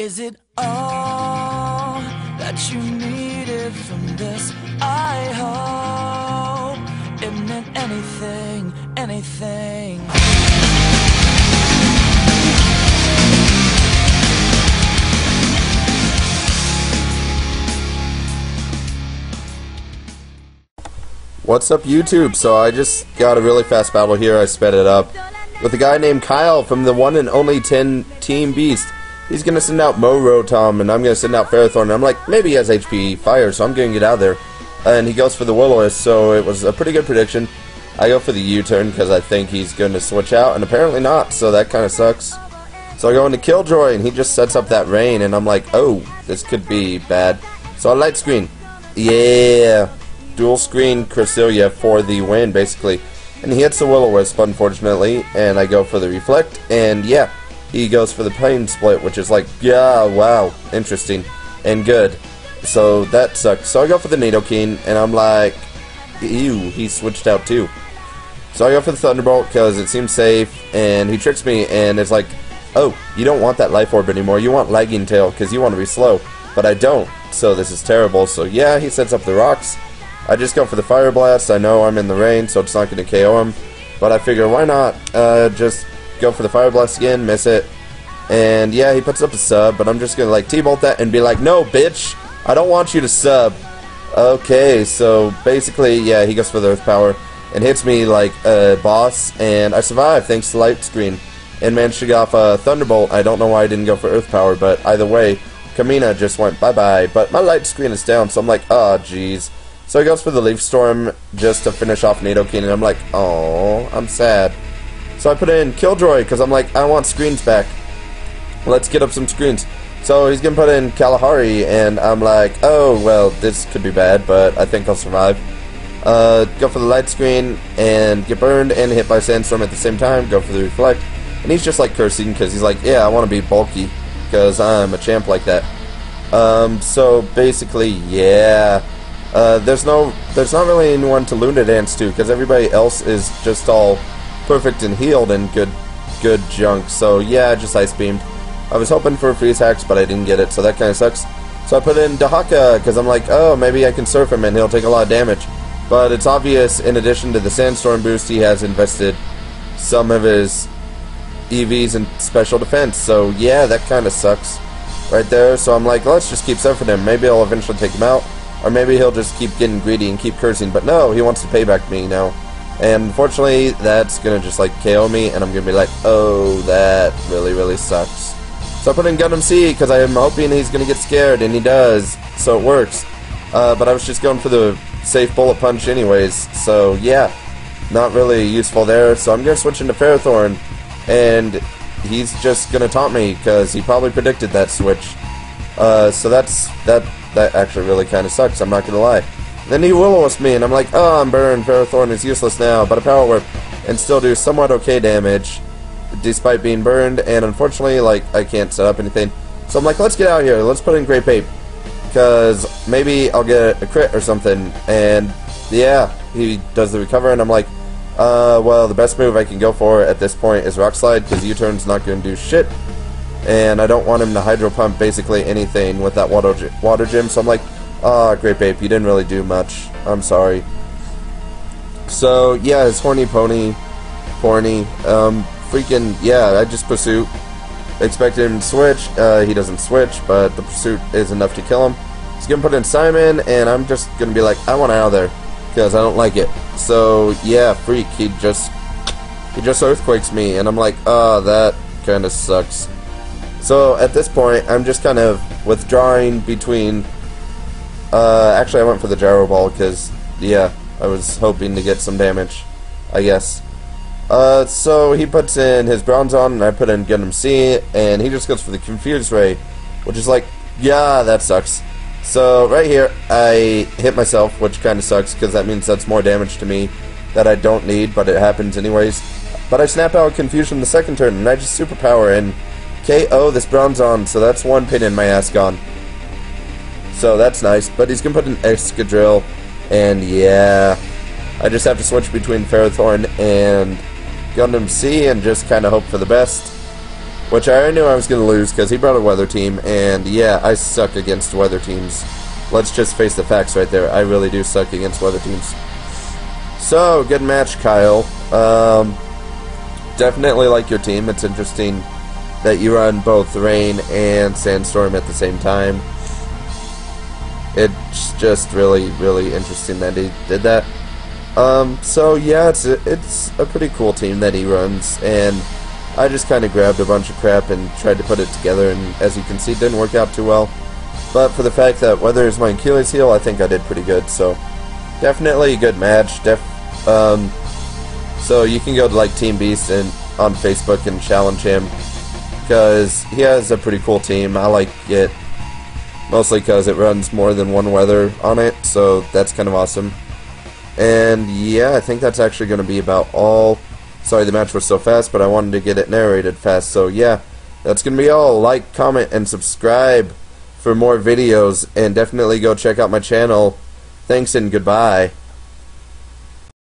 Is it all that you needed from this? I hope it meant anything, anything. What's up, YouTube? So I just got a really fast battle here. I sped it up with a guy named Kyle from the one and only 10 Team Beast. He's gonna send out Rotom, and I'm gonna send out Ferrothorn. I'm like, maybe he has HP Fire, so I'm gonna get out of there. And he goes for the Will-O-Wisp, so it was a pretty good prediction. I go for the U-turn because I think he's gonna switch out, and apparently not, so that kind of sucks. So I go into Killjoy, and he just sets up that rain, and I'm like, oh, this could be bad. So I light screen. Yeah. Dual screen Cresselia for the win, basically. And he hits the Will-O-Wisp, unfortunately, and I go for the Reflect, and yeah, he goes for the Plane Split, which is like, yeah, wow, interesting, and good. So that sucks. So I go for the Nidoking, and I'm like, ew, he switched out too. So I go for the Thunderbolt, because it seems safe, and he tricks me, and it's like, oh, you don't want that Life Orb anymore, you want Lagging Tail, because you want to be slow, but I don't, so this is terrible. So yeah, he sets up the rocks. I just go for the Fire Blast. I know I'm in the rain, so it's not going to KO him. But I figure, why not just go for the Fire Blast again, miss it. And yeah, he puts up a sub, but I'm just going to like T-bolt that and be like, no, bitch, I don't want you to sub. Okay, so basically, yeah, he goes for the Earth Power and hits me like a boss, and I survive thanks to Light Screen. And managed to get off a Thunderbolt. I don't know why I didn't go for Earth Power, but either way, Kamina just went bye-bye. But my Light Screen is down, so I'm like, oh, jeez. So he goes for the Leaf Storm just to finish off Nidoking, and I'm like, oh, I'm sad. So I put in Killjoy because I'm like, I want screens back. Let's get up some screens. So he's going to put in Kalahari, and I'm like, oh, well, this could be bad, but I think I'll survive. Go for the Light Screen and get burned and hit by Sandstorm at the same time. Go for the Reflect. And he's just like cursing because he's like, yeah, I want to be bulky because I'm a champ like that. So basically, yeah. There's not really anyone to Luna Dance to because everybody else is just all perfect and healed and good junk. So yeah, I just Ice Beamed. I was hoping for a Freeze Hacks, but I didn't get it, so that kind of sucks. So I put in Dahaka because I'm like, oh, maybe I can surf him and he'll take a lot of damage. But it's obvious, in addition to the Sandstorm boost, he has invested some of his EVs in special defense. So yeah, that kind of sucks right there. So I'm like, let's just keep surfing him. Maybe I'll eventually take him out. Or maybe he'll just keep getting greedy and keep cursing. But no, he wants to payback me now. And unfortunately, that's going to just like KO me. And I'm going to be like, oh, that really, really sucks. So I put in Gundam C because I am hoping he's going to get scared. And he does. So it works. But I was just going for the safe bullet punch anyways. So yeah, not really useful there. So I'm going to switch into Ferrothorn. And he's just going to taunt me because he probably predicted that switch. So that actually really kind of sucks, I'm not going to lie. Then he Will-O-Wisp me, and I'm like, oh, I'm burned, Ferrothorn is useless now, but a Power Whip, and still do somewhat okay damage, despite being burned, and unfortunately, like, I can't set up anything. So I'm like, let's get out here, let's put in Great Ape, because maybe I'll get a crit or something, and yeah, he does the recover, and I'm like, well, the best move I can go for at this point is Rock Slide, because U-turn's not going to do shit. And I don't want him to Hydro Pump basically anything with that Water Gym, so I'm like, ah, Great Ape, you didn't really do much. I'm sorry. So, yeah, his horny, freaking, yeah, I just Pursuit. Expected him to switch, he doesn't switch, but the Pursuit is enough to kill him. He's gonna put in Simon, and I'm just gonna be like, I want out of there, because I don't like it. So, yeah, freak, he just Earthquakes me, and I'm like, ah, that kinda sucks. So at this point, I'm just kind of withdrawing between. Actually, I went for the Gyro Ball because, yeah, I was hoping to get some damage, I guess. So he puts in his Bronzong, and I put in Gundam C, and he just goes for the Confuse Ray, which is like, yeah, that sucks. So right here, I hit myself, which kind of sucks because that means that's more damage to me that I don't need, but it happens anyways. But I snap out Confusion the second turn, and I just Superpower and KO this Bronzong, so that's one pin in my ass gone. So that's nice, but he's gonna put an Excadrill, and yeah, I just have to switch between Ferrothorn and Gundam C and just kind of hope for the best. which I already knew I was going to lose because he brought a weather team, and yeah, I suck against weather teams. Let's just face the facts right there. I really do suck against weather teams. So, good match, Kyle. Definitely like your team. It's interesting that you run both rain and sandstorm at the same time. It's just really, really interesting that he did that. So yeah, it's a pretty cool team that he runs, and I just kind of grabbed a bunch of crap and tried to put it together, and as you can see, it didn't work out too well. But for the fact that weather is my Achilles heel, I think I did pretty good. So definitely a good match. So you can go to like Team Beast and on Facebook and challenge him, because he has a pretty cool team. I like it mostly because it runs more than one weather on it, so that's kind of awesome. And yeah, I think that's actually going to be about all. Sorry the match was so fast, but I wanted to get it narrated fast. So yeah, that's going to be all. Like, comment, and subscribe for more videos, and definitely go check out my channel. Thanks and goodbye.